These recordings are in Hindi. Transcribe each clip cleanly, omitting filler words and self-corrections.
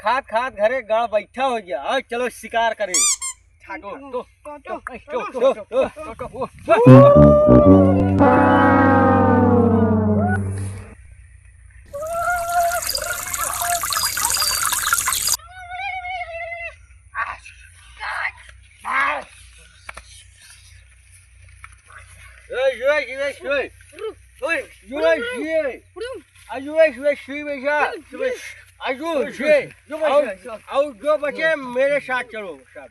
खात खात घरे गाड़ बैठा हो गया। आज चलो शिकार करे। जो बचे मेरे साथ चलो सब।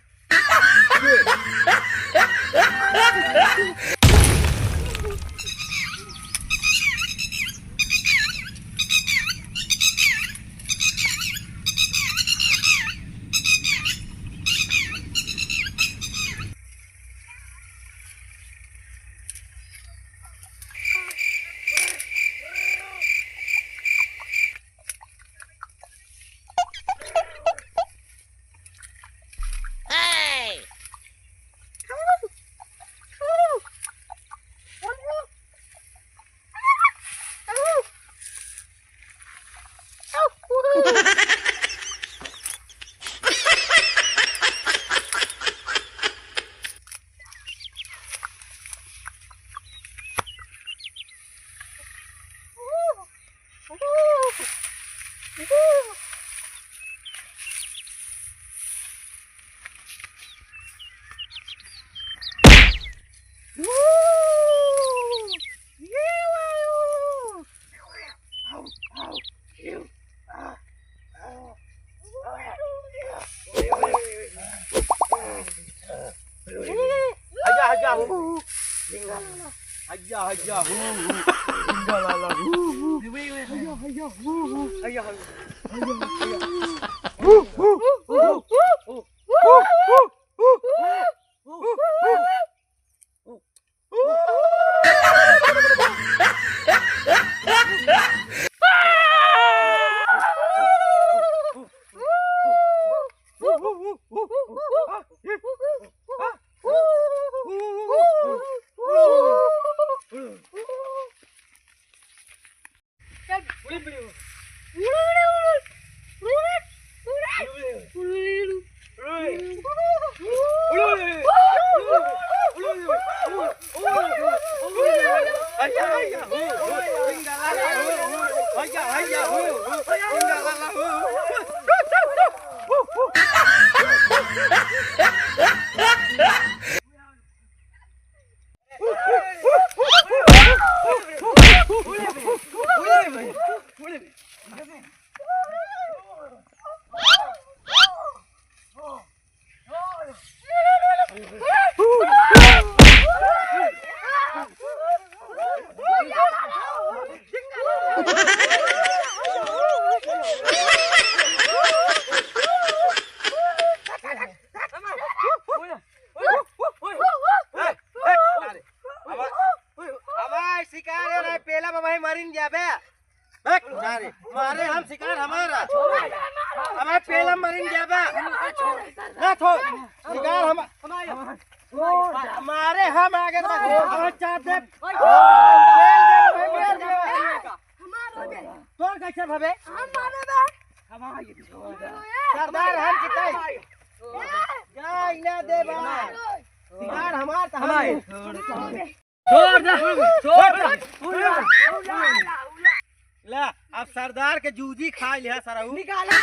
मारे हम शिकार हमारा हमारे पेलम मरीन जाबा ना थो शिकार हम मारे हम आगे तो चार दे तोर कैसे भवे हम मारे बे सरदार हम कितने जा इना दे बा शिकार हमार त हमारे छोड़ ला अब सरदार के जूजी खा लिया सरहू निकाला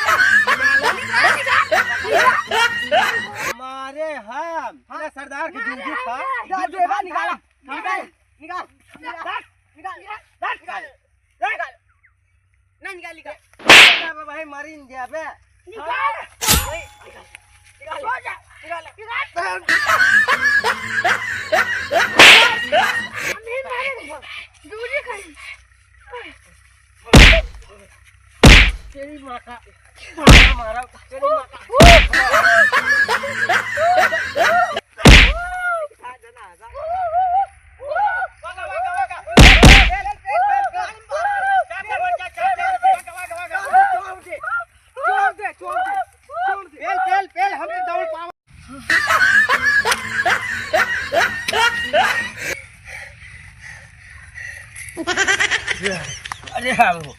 हमारे हम सरदार के जूजी खा निकाला निकाल निकाल नहीं निकाल निकाल भाई मरीन गया बे निकाल जूजी खाई तेरी माँ का मारा तेरी माँ का अरे हाँ वो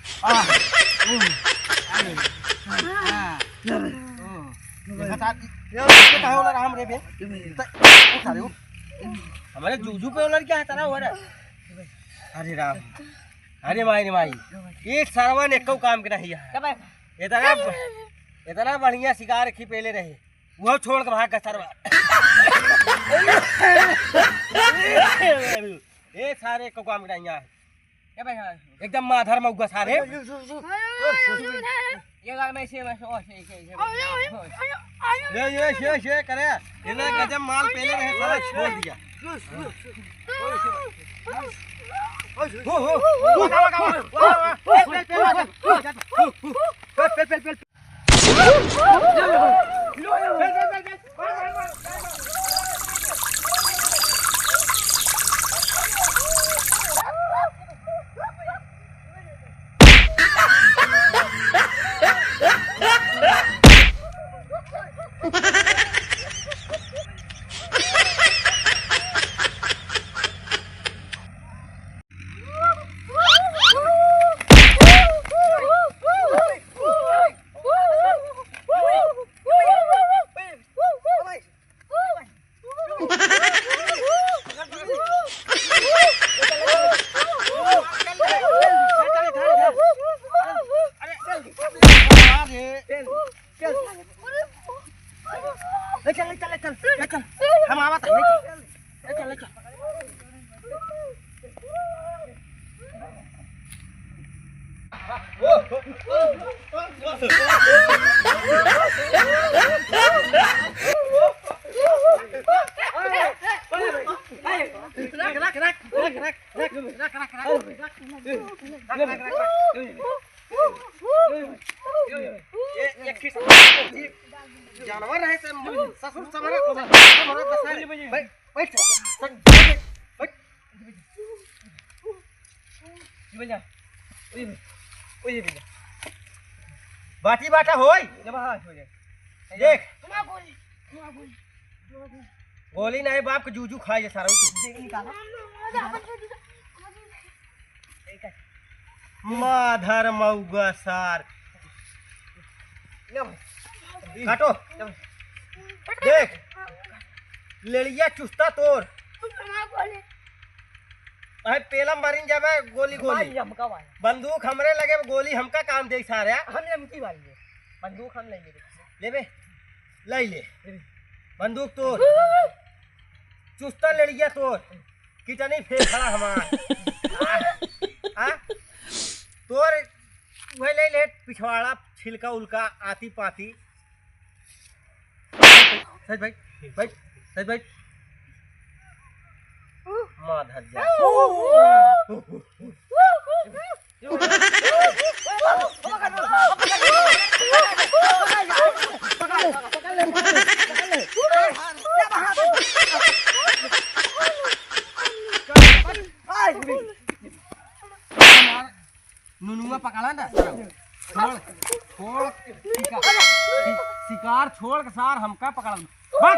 हमारे जूजू पे उलर क्या है तरह हो रहा है। अरे राम, अरे माई एक सरवा ने कौ काम के नहीं है। इतना बढ़िया शिकार रखी पहले रहे वो छोड़ के भाग का सरवा। ये सारे को काम के नहीं है एकदम माधर मऊगा सारे। ये गाल में से करे इन्हें गजब माल पहले रहे सारा छोड़ दिया। चल हम आवत है चल जानवर है ससुर समरा बैठ बाटी बाटा होय देख गोली नहीं बाप के जूजू खाए सारा माधर मऊगा सार काटो देख लेड़िया चुस्ता तोर पेलम मारिन जब गोली बंदूक हमरे लगे गोली हमका काम दे सारे बंदूक हम ले ले बंदूक तोर चुस्ता लेड़िया तोर कितनी फेंक खड़ा हमार तोर वही ले पिछवाड़ा छिलका उलका आती पाती सच भाई माधर जा नुनुआ पकड़ा ना छोड़ शिकार छोड़ के सार हमका पकड़ा भाग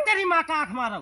तेरी माँ का आँख मारो